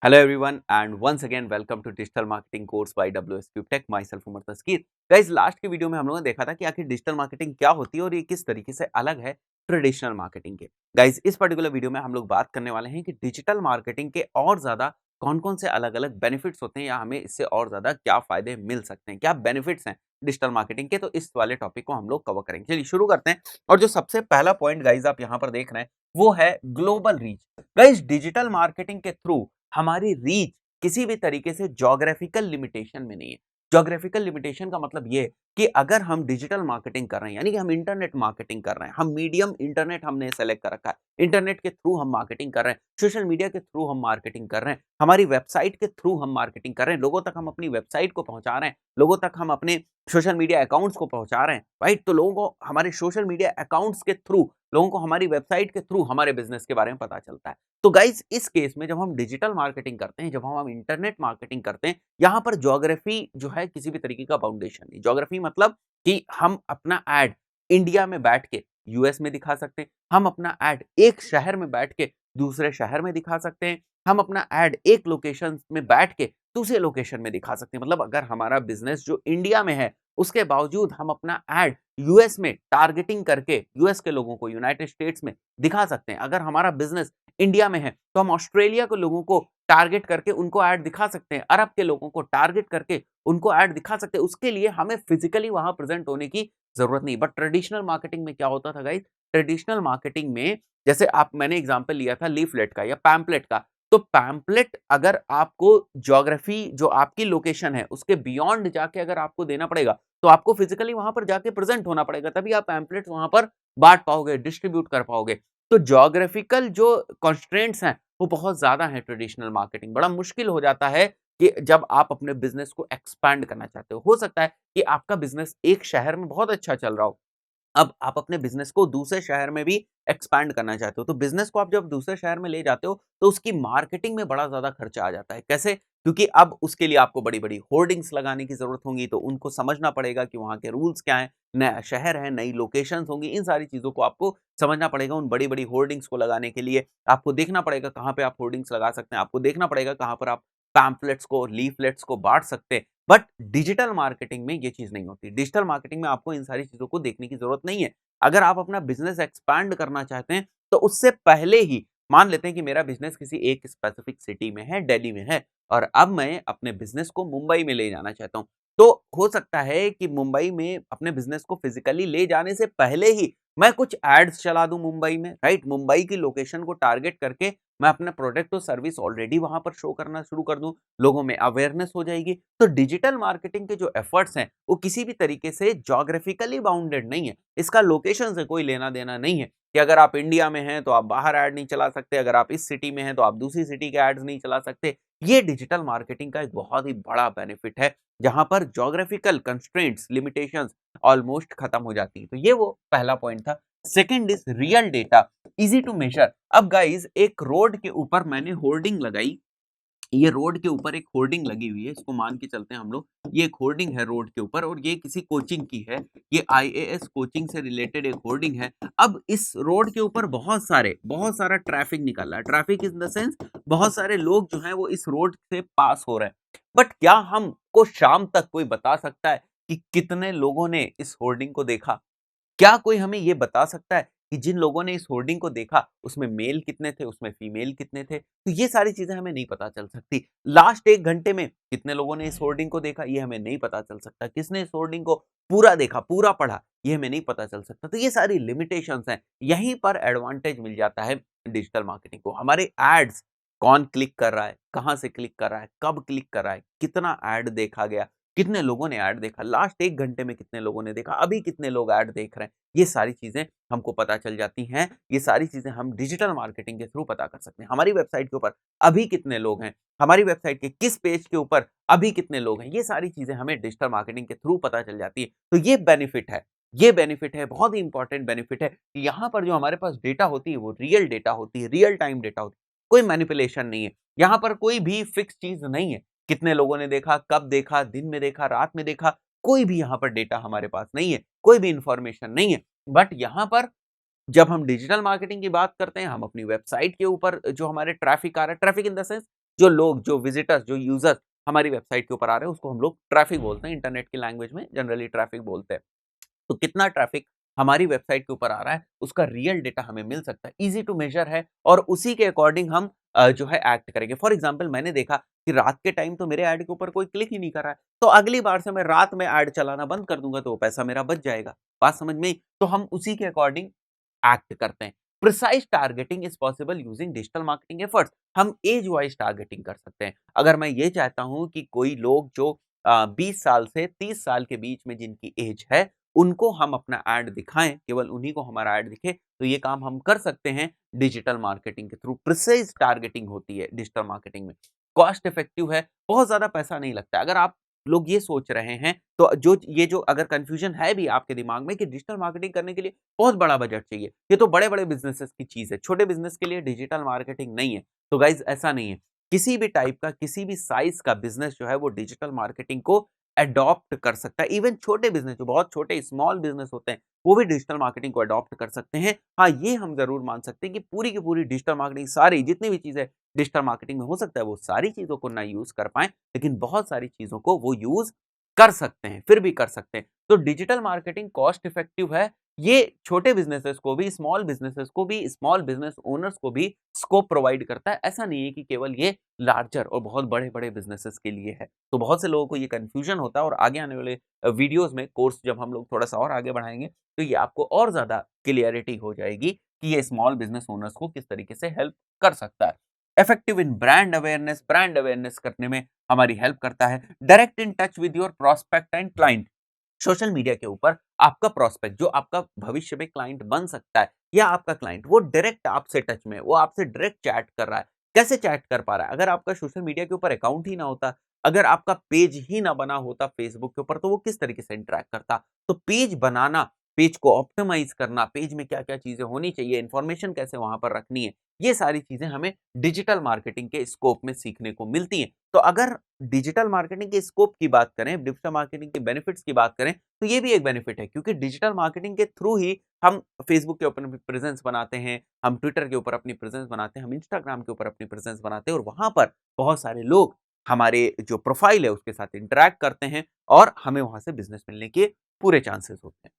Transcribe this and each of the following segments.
Hello everyone and once again welcome to digital marketing course by WsCubeTech. Myself Umar Taskeer. Guys last के video में हम लोगों ने देखा था कि आखिर डिजिटल मार्केटिंग क्या होती है और ये किस तरीके से अलग है ट्रेडिशनल मार्केटिंग के। गाइस इस पर्टिकुलर वीडियो में हम लोग बात करने वाले हैं कि डिजिटल मार्केटिंग के और ज्यादा कौन-कौन से अलग-अलग बेनिफिट्स होते हैं या हमें इससे और ज्यादा क्या फायदे मिल सकते हैं, क्या बेनिफिट्स हैं डिजिटल मार्केटिंग के। तो इस वाले टॉपिक को हम लोग कवर करेंगे। चलिए शुरू करते हैं। और जो सबसे पहला पॉइंट गाइस आप यहाँ पर देख रहे हैं वो है global reach. Guys digital marketing के थ्रू हमारी रीच किसी भी तरीके से ज्योग्राफिकल लिमिटेशन में नहीं है। ज्योग्राफिकल लिमिटेशन का मतलब ये कि अगर हम डिजिटल मार्केटिंग कर रहे हैं यानी कि हम इंटरनेट मार्केटिंग कर रहे हैं, हम मीडियम इंटरनेट हमने सेलेक्ट कर रखा है, इंटरनेट के थ्रू हम मार्केटिंग कर रहे हैं, सोशल मीडिया के थ्रू हम मार्केटिंग कर रहे हैं, हमारी वेबसाइट के थ्रू हम मार्केटिंग कर रहे हैं, लोगों तक हम अपनी वेबसाइट को पहुंचा रहे हैं, लोगों तक हम अपने सोशल मीडिया अकाउंट्स को पहुंचा रहे हैं, राइट। तो लोगों को हमारे सोशल मीडिया अकाउंट्स के थ्रू, लोगों को हमारी वेबसाइट के थ्रू हमारे बिजनेस के बारे में पता चलता है। तो गाइस इस केस में जब हम डिजिटल मार्केटिंग करते हैं, जब हम इंटरनेट मार्केटिंग करते हैं, यहाँ पर ज्योग्राफी जो है किसी भी तरीके का बाउंडेशन नहीं। ज्योग्राफी मतलब कि हम अपना एड इंडिया में बैठ के यूएस में दिखा सकते हैं, हम अपना एड एक शहर में बैठ के दूसरे शहर में दिखा सकते हैं, हम अपना एड एक लोकेशन में बैठ के दूसरे लोकेशन में दिखा सकते हैं। मतलब अगर हमारा बिजनेस जो इंडिया में है उसके बावजूद हम अपना एड यूएस में टारगेटिंग करके यूएस के लोगों को यूनाइटेड स्टेट्स में दिखा सकते हैं। अगर हमारा बिजनेस इंडिया में है तो हम ऑस्ट्रेलिया के लोगों को टारगेट करके उनको ऐड दिखा सकते हैं, अरब के लोगों को टारगेट करके उनको ऐड दिखा सकते हैं। उसके लिए हमें फिजिकली वहां प्रेजेंट होने की जरूरत नहीं। बट ट्रेडिशनल मार्केटिंग में क्या होता था गाइस? ट्रेडिशनल मार्केटिंग में जैसे आप मैंने एग्जांपल लिया था लीफलेट का या पैम्पलेट का, तो पैम्पलेट अगर आपको ज्योग्राफी जो आपकी लोकेशन है उसके बियॉन्ड जाके अगर आपको देना पड़ेगा तो आपको फिजिकली वहां पर जाके प्रेजेंट होना पड़ेगा, तभी आप पैम्पलेट्स वहां पर बांट पाओगे, डिस्ट्रीब्यूट कर पाओगे। तो ज्योग्राफिकल जो कंस्ट्रेंट्स हैं वो बहुत ज्यादा हैं। ट्रेडिशनल मार्केटिंग बड़ा मुश्किल हो जाता है कि जब आप अपने बिजनेस को एक्सपैंड करना चाहते हो सकता है कि आपका बिजनेस एक शहर में बहुत अच्छा चल रहा हो, अब आप अपने बिजनेस को दूसरे शहर में भी एक्सपैंड करना चाहते हो, तो बिजनेस को आप जब दूसरे शहर में ले जाते हो तो उसकी मार्केटिंग में बड़ा ज्यादा खर्चा आ जाता है। कैसे? क्योंकि अब उसके लिए आपको बड़ी बड़ी होर्डिंग्स लगाने की जरूरत होगी, तो उनको समझना पड़ेगा कि वहां के रूल्स क्या हैं, नया शहर है, नई लोकेशंस होंगी, इन सारी चीजों को आपको समझना पड़ेगा। उन बड़ी बड़ी होर्डिंग्स को लगाने के लिए आपको देखना पड़ेगा कहाँ पे आप होर्डिंग्स लगा सकते हैं, आपको देखना पड़ेगा कहाँ पर आप पैम्पलेट्स को, लीफलेट्स को बांट सकते हैं। बट डिजिटल मार्केटिंग में ये चीज नहीं होती। डिजिटल मार्केटिंग में आपको इन सारी चीजों को देखने की जरूरत नहीं है। अगर आप अपना बिजनेस एक्सपैंड करना चाहते हैं तो उससे पहले ही मान लेते हैं कि मेरा बिजनेस किसी एक स्पेसिफिक सिटी में है, दिल्ली में है, और अब मैं अपने बिजनेस को मुंबई में ले जाना चाहता हूं। तो हो सकता है कि मुंबई में अपने बिजनेस को फिजिकली ले जाने से पहले ही मैं कुछ एड्स चला दूं मुंबई में, राइट। मुंबई की लोकेशन को टारगेट करके मैं अपना प्रोडक्ट और सर्विस ऑलरेडी वहां पर शो करना शुरू कर दूं, लोगों में अवेयरनेस हो जाएगी। तो डिजिटल मार्केटिंग के जो एफर्ट्स हैं वो किसी भी तरीके से ज्योग्राफिकली बाउंडेड नहीं है। इसका लोकेशन से कोई लेना देना नहीं है कि अगर आप इंडिया में हैं तो आप बाहर ऐड नहीं चला सकते, अगर आप इस सिटी में हैं तो आप दूसरी सिटी के एड्स नहीं चला सकते। ये डिजिटल मार्केटिंग का एक बहुत ही बड़ा बेनिफिट है, जहां पर ज्योग्राफिकल कंस्ट्रेंट्स, लिमिटेशंस ऑलमोस्ट खत्म हो जाती है। तो ये वो पहला पॉइंट था। Second is real data, easy to measure. अब गाइज एक रोड के ऊपर मैंने होर्डिंग लगाई, ये रोड के ऊपर एक होर्डिंग लगी हुई है, इसको मान के चलते हैं हम लोग, ये एक होर्डिंग है रोड के ऊपर और ये किसी कोचिंग की है, ये आईएएस कोचिंग से रिलेटेड एक होर्डिंग है। अब इस रोड के ऊपर बहुत सारा ट्रैफिक निकल रहा है। ट्रैफिक इन द सेंस बहुत सारे लोग जो हैं वो इस रोड से पास हो रहे हैं। बट क्या हमको शाम तक कोई बता सकता है कि कितने लोगों ने इस होर्डिंग को देखा? क्या कोई हमें ये बता सकता है कि जिन लोगों ने इस होर्डिंग को देखा उसमें मेल कितने थे, उसमें फीमेल कितने थे? तो ये सारी चीजें हमें नहीं पता चल सकती। लास्ट एक घंटे में कितने लोगों ने इस होर्डिंग को देखा ये हमें नहीं पता चल सकता। किसने इस होर्डिंग को पूरा देखा, पूरा पढ़ा, ये हमें नहीं पता चल सकता। तो ये सारी लिमिटेशंस हैं। यहीं पर एडवांटेज मिल जाता है डिजिटल मार्केटिंग को। हमारे एड्स कौन क्लिक कर रहा है, कहां से क्लिक कर रहा है, कब क्लिक कर रहा है, कितना एड देखा गया, कितने लोगों ने ऐड देखा, लास्ट एक घंटे में कितने लोगों ने देखा, अभी कितने लोग ऐड देख रहे हैं, ये सारी चीजें हमको पता चल जाती हैं। ये सारी चीजें हम डिजिटल मार्केटिंग के थ्रू पता कर सकते हैं। हमारी वेबसाइट के ऊपर अभी कितने लोग हैं, हमारी वेबसाइट के किस पेज के ऊपर अभी कितने लोग हैं, ये सारी चीजें हमें डिजिटल मार्केटिंग के थ्रू पता चल जाती है। तो ये बेनिफिट है, ये बेनिफिट है, बहुत ही इंपॉर्टेंट बेनिफिट है। यहाँ पर जो हमारे पास डेटा होती है वो रियल डेटा होती है, रियल टाइम डेटा होती है, कोई मैनिपुलेशन नहीं है। यहाँ पर कोई भी फिक्स चीज नहीं है, कितने लोगों ने देखा, कब देखा, दिन में देखा, रात में देखा, कोई भी यहाँ पर डेटा हमारे पास नहीं है, कोई भी इंफॉर्मेशन नहीं है। बट यहाँ पर जब हम डिजिटल मार्केटिंग की बात करते हैं, हम अपनी वेबसाइट के ऊपर जो हमारे ट्रैफिक आ रहा है, ट्रैफिक इन द सेंस जो लोग, जो विजिटर्स, जो यूजर्स हमारी वेबसाइट के ऊपर आ रहे हैं उसको हम लोग ट्रैफिक बोलते हैं, इंटरनेट की लैंग्वेज में जनरली ट्रैफिक बोलते हैं। तो कितना ट्रैफिक हमारी वेबसाइट के ऊपर आ रहा है उसका रियल डेटा हमें मिल सकता है, इजी टू मेजर है और उसी के अकॉर्डिंग हम जो है एक्ट करेंगे। फॉर एग्जांपल मैंने देखा कि रात के टाइम तो मेरे ऐड के ऊपर कोई क्लिक ही नहीं कर रहा है, तो अगली बार से मैं रात में ऐड चलाना बंद कर दूंगा तो वो पैसा मेरा बच जाएगा। बात समझ में आई? तो हम उसी के अकॉर्डिंग एक्ट करते हैं। Precise targeting is possible using digital marketing efforts. हम एज वाइज टारगेटिंग कर सकते हैं। अगर मैं ये चाहता हूं कि कोई लोग जो 20 साल से 30 साल के बीच में जिनकी एज है उनको हम अपना ऐड दिखाएं, केवल उन्हीं को हमारा ऐड दिखे, तो ये काम हम कर सकते हैं डिजिटल मार्केटिंग के थ्रू। प्रिसाइज टारगेटिंग होती है डिजिटल मार्केटिंग में, कॉस्ट इफेक्टिव है, बहुत ज्यादा पैसा नहीं लगता। अगर आप लोग ये सोच रहे हैं तो जो अगर कंफ्यूजन है भी आपके दिमाग में कि डिजिटल मार्केटिंग करने के लिए बहुत बड़ा बजट चाहिए, ये तो बड़े बड़े बिजनेसेस की चीज है, छोटे बिजनेस के लिए डिजिटल मार्केटिंग नहीं है। तो गाइज ऐसा नहीं है, किसी भी टाइप का, किसी भी साइज का बिजनेस जो है वो डिजिटल मार्केटिंग को अडॉप्ट कर सकता है। इवन छोटे बिजनेस, जो बहुत छोटे स्मॉल बिजनेस होते हैं, वो भी डिजिटल मार्केटिंग को अडॉप्ट कर सकते हैं। हाँ, ये हम जरूर मान सकते हैं कि पूरी की पूरी डिजिटल मार्केटिंग, सारी जितनी भी चीजें डिजिटल मार्केटिंग में हो सकता है वो सारी चीजों को ना यूज कर पाए, लेकिन बहुत सारी चीजों को वो यूज कर सकते हैं, फिर भी कर सकते हैं। तो डिजिटल मार्केटिंग कॉस्ट इफेक्टिव है, ये छोटे बिजनेसेस को भी, स्मॉल बिजनेसेस को भी, स्मॉल बिजनेस ओनर्स को भी स्कोप प्रोवाइड करता है। ऐसा नहीं है कि केवल ये लार्जर और बहुत बड़े-बड़े बिजनेसेस के लिए है। तो बहुत से लोगों को ये कंफ्यूजन होता है और आगे आने वाले वीडियोस में, कोर्स जब हम लोग थोड़ा-सा और आगे बढ़ाएँगे, तो ये आपको और ज़्यादा क्लैरिटी हो जाएगी कि ये स्मॉल बिजनेस ओनर्स को किस तरीके से हेल्प कर सकता है। इफेक्टिव इन ब्रांड अवेयरनेस करने में हमारी हेल्प करता है। Direct in touch with your prospect and client. Social media के ऊपर आपका प्रोस्पेक्ट, जो आपका भविष्य में क्लाइंट बन सकता है, या आपका क्लाइंट, वो डायरेक्ट आपसे टच में है, वो आपसे डायरेक्ट चैट कर रहा है। कैसे चैट कर पा रहा है? अगर आपका सोशल मीडिया के ऊपर अकाउंट ही ना होता, अगर आपका पेज ही ना बना होता फेसबुक के ऊपर, तो वो किस तरीके से इंटरेक्ट करता? तो पेज बनाना, पेज को ऑप्टिमाइज करना, पेज में क्या-क्या चीजें होनी चाहिए, इंफॉर्मेशन कैसे वहां पर रखनी है, ये सारी चीजें हमें डिजिटल मार्केटिंग के स्कोप में सीखने को मिलती हैं। तो अगर डिजिटल मार्केटिंग के स्कोप की बात करें, डिजिटल मार्केटिंग के बेनिफिट्स की बात करें, तो ये भी एक बेनिफिट है, क्योंकि डिजिटल मार्केटिंग के थ्रू ही हम फेसबुक के ऊपर अपनी प्रेजेंस बनाते हैं, हम ट्विटर के ऊपर अपनी प्रेजेंस बनाते हैं, हम इंस्टाग्राम के ऊपर अपनी प्रेजेंस बनाते हैं, और वहां पर बहुत सारे लोग हमारे जो प्रोफाइल है उसके साथ इंटरेक्ट करते हैं और हमें वहां से बिजनेस मिलने के पूरे चांसेस होते हैं।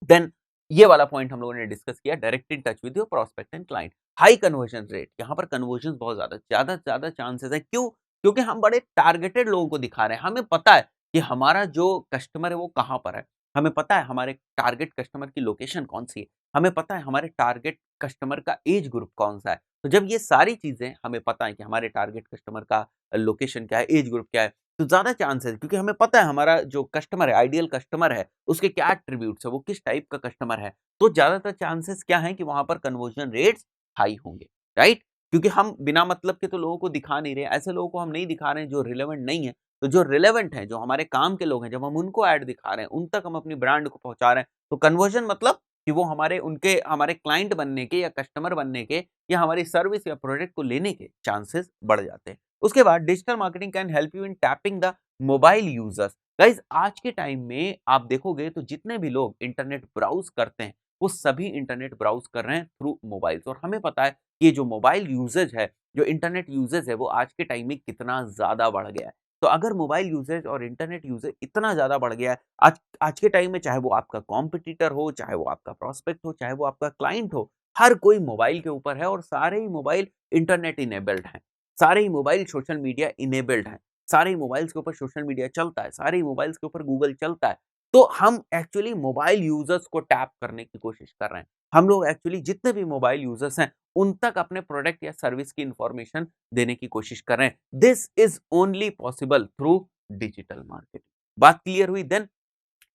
देन ये वाला पॉइंट हम लोगों ने डिस्कस किया, direct in touch with your prospect and client. High conversion rate, यहाँ पर कन्वर्जन बहुत ज्यादा से ज्यादा चांसेस है। क्यों? क्योंकि हम बड़े टारगेटेड लोगों को दिखा रहे हैं। हमें पता है कि हमारा जो कस्टमर है वो कहाँ पर है, हमें पता है हमारे टारगेट कस्टमर की लोकेशन कौन सी है, हमें पता है हमारे टारगेट कस्टमर का एज ग्रुप कौन सा है। तो जब ये सारी चीजें हमें पता है कि हमारे टारगेट कस्टमर का लोकेशन क्या है, एज ग्रुप क्या है, तो ज़्यादा चांस है, क्योंकि हमें पता है हमारा जो कस्टमर है, आइडियल कस्टमर है, उसके क्या एट्रिब्यूट्स है, वो किस टाइप का कस्टमर है। तो ज़्यादातर चांसेस क्या हैं कि वहाँ पर कन्वर्जन रेट्स हाई होंगे, राइट? क्योंकि हम बिना मतलब के तो लोगों को दिखा नहीं रहे हैं, ऐसे लोगों को हम नहीं दिखा रहे हैं जो रिलेवेंट नहीं है। तो जो रिलेवेंट हैं, जो हमारे काम के लोग हैं, जब हम उनको ऐड दिखा रहे हैं, उन तक हम अपनी ब्रांड को पहुँचा रहे हैं, तो कन्वर्जन मतलब कि वो हमारे क्लाइंट बनने के या कस्टमर बनने के या हमारी सर्विस या प्रोडक्ट को लेने के चांसेस बढ़ जाते हैं। उसके बाद digital marketing can help you in tapping the mobile users. Guys, आज के टाइम में आप देखोगे तो जितने भी लोग इंटरनेट ब्राउज करते हैं, वो सभी इंटरनेट ब्राउज कर रहे हैं थ्रू मोबाइल्स, और हमें पता है कि ये जो मोबाइल यूजेज है, जो इंटरनेट यूजेज है, वो आज के टाइम में कितना ज्यादा बढ़ गया है। तो अगर मोबाइल यूजेज और इंटरनेट यूजेज इतना ज्यादा बढ़ गया है आज आज के टाइम में, चाहे वो आपका कॉम्पिटिटर हो, चाहे वो आपका प्रोस्पेक्ट हो, चाहे वो आपका क्लाइंट हो, हर कोई मोबाइल के ऊपर है और सारे ही मोबाइल इंटरनेट इनेबल्ड हैं, सारे ही मोबाइल सोशल मीडिया इनेबल्ड हैं, सारे ही मोबाइल्स के ऊपर सोशल मीडिया चलता है, सारे ही मोबाइल्स के ऊपर गूगल चलता है। तो हम एक्चुअली मोबाइल यूजर्स को टैप करने की कोशिश कर रहे हैं। हम लोग एक्चुअली जितने भी मोबाइल यूजर्स हैं, उन तक अपने प्रोडक्ट या सर्विस की इंफॉर्मेशन देने की कोशिश कर रहे हैं। This is only possible through digital marketing. बात क्लियर हुई? Then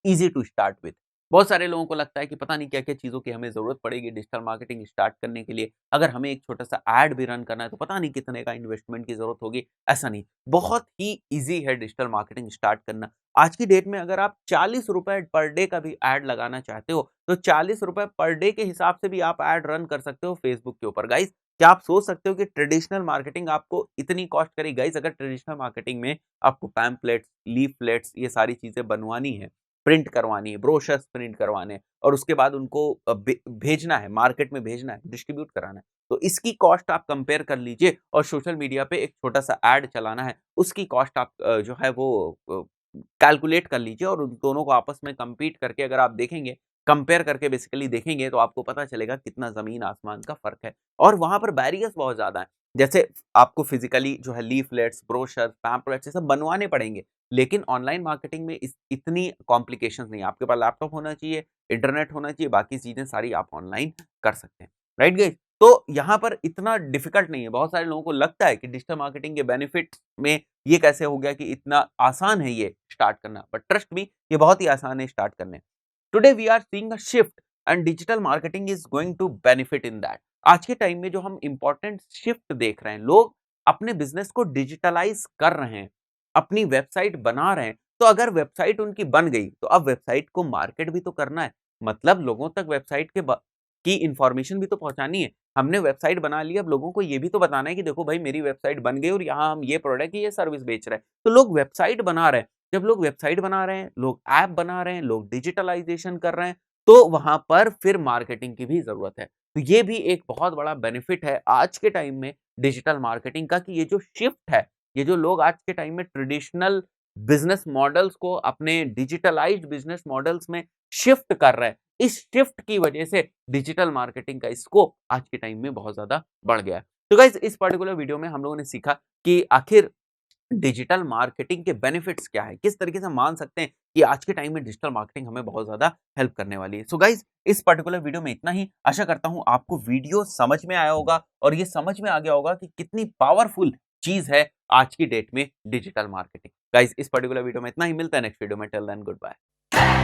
easy to start with. बहुत सारे लोगों को लगता है कि पता नहीं क्या-क्या चीज़ों की हमें ज़रूरत पड़ेगी डिजिटल मार्केटिंग स्टार्ट करने के लिए। अगर हमें एक छोटा-सा ऐड भी रन करना है तो पता नहीं कितने का इन्वेस्टमेंट की ज़रूरत होगी। ऐसा नहीं, बहुत ही ईज़ी है डिजिटल मार्केटिंग स्टार्ट करना। आज की डेट में अगर आप ₹40 पर डे का भी ऐड लगाना चाहते हो, तो ₹40 पर डे के हिसाब से भी आप ऐड रन कर सकते हो फेसबुक के ऊपर। गाइज़, क्या आप सोच सकते हो कि ट्रेडिशनल मार्केटिंग आपको इतनी कॉस्ट करेगी? गाइज़, अगर ट्रेडिशनल मार्केटिंग में आपको पैम्पलेट्स, लीफलेट्स, ये सारी चीज़ें बनवानी है, प्रिंट करवानी है, ब्रोशर्स प्रिंट करवाने हैं और उसके बाद उनको भेजना है, मार्केट में भेजना है, डिस्ट्रीब्यूट कराना है, तो इसकी कॉस्ट आप कंपेयर कर लीजिए और सोशल मीडिया पे एक छोटा-सा ऐड चलाना है, उसकी कॉस्ट आप जो है वो कैलकुलेट कर लीजिए और उन दोनों को आपस में कंपीट करके अगर आप देखेंगे, कंपेयर करके बेसिकली देखेंगे तो आपको पता चलेगा कितना ज़मीन-आसमान का फ़र्क है और वहाँ पर बैरियर्स बहुत ज़्यादा हैं। जैसे आपको फिज़िकली जो है लीफलेट्स, ब्रोशर, पैम्पलेट्स ये सब बनवाने पड़ेंगे, लेकिन ऑनलाइन मार्केटिंग में इस इतनी कॉम्प्लिकेशंस नहीं है। आपके पास लैपटॉप होना चाहिए, इंटरनेट होना चाहिए, बाकी चीज़ें सारी आप ऑनलाइन कर सकते हैं। Right guys? तो यहाँ पर इतना डिफ़िकल्ट नहीं है। बहुत सारे लोगों को लगता है कि डिजिटल मार्केटिंग के बेनिफिट्स में ये कैसे हो गया कि इतना आसान है ये स्टार्ट करना, बट ट्रस्ट मी ये बहुत ही आसान है स्टार्ट करने। Today we are seeing a shift and digital marketing is going to benefit in that. आज के टाइम में जो हम इंपॉर्टेंट शिफ्ट देख रहे हैं, लोग अपने बिजनेस को डिजिटलाइज कर रहे हैं, अपनी वेबसाइट बना रहे हैं। तो अगर वेबसाइट उनकी बन गई तो अब वेबसाइट को मार्केट भी तो करना है, मतलब लोगों तक वेबसाइट की इंफॉर्मेशन भी तो पहुंचानी है। हमने वेबसाइट बना ली, अब लोगों को ये भी तो बताना है कि देखो भाई मेरी वेबसाइट बन गई और यहाँ हम ये प्रोडक्ट ये सर्विस बेच रहे हैं। तो लोग वेबसाइट बना रहे हैं, जब लोग वेबसाइट बना रहे हैं, लोग ऐप बना रहे हैं, लोग डिजिटलाइजेशन कर रहे हैं, तो वहां पर फिर मार्केटिंग की भी जरूरत है। तो ये भी एक बहुत बड़ा बेनिफिट है आज के टाइम में डिजिटल मार्केटिंग का कि ये जो शिफ्ट है, ये जो लोग आज के टाइम में ट्रेडिशनल बिजनेस मॉडल्स को अपने डिजिटलाइज्ड बिजनेस मॉडल्स में शिफ्ट कर रहे हैं, इस शिफ्ट की वजह से डिजिटल मार्केटिंग का स्कोप आज के टाइम में बहुत ज्यादा बढ़ गया है। तो गाइज इस पर्टिकुलर वीडियो में हम लोगों ने सीखा कि आखिर डिजिटल मार्केटिंग के बेनिफिट्स क्या है, किस तरीके से मान सकते हैं कि आज के टाइम में डिजिटल मार्केटिंग हमें बहुत ज्यादा हेल्प करने वाली है। सो गाइज इस पर्टिकुलर वीडियो में इतना ही। आशा करता हूं आपको वीडियो समझ में आया होगा और ये समझ में आ गया होगा कि कितनी पावरफुल चीज है आज की डेट में डिजिटल मार्केटिंग। गाइज इस पर्टिकुलर वीडियो में इतना ही, मिलता है नेक्स्ट वीडियो में। Till then good bye.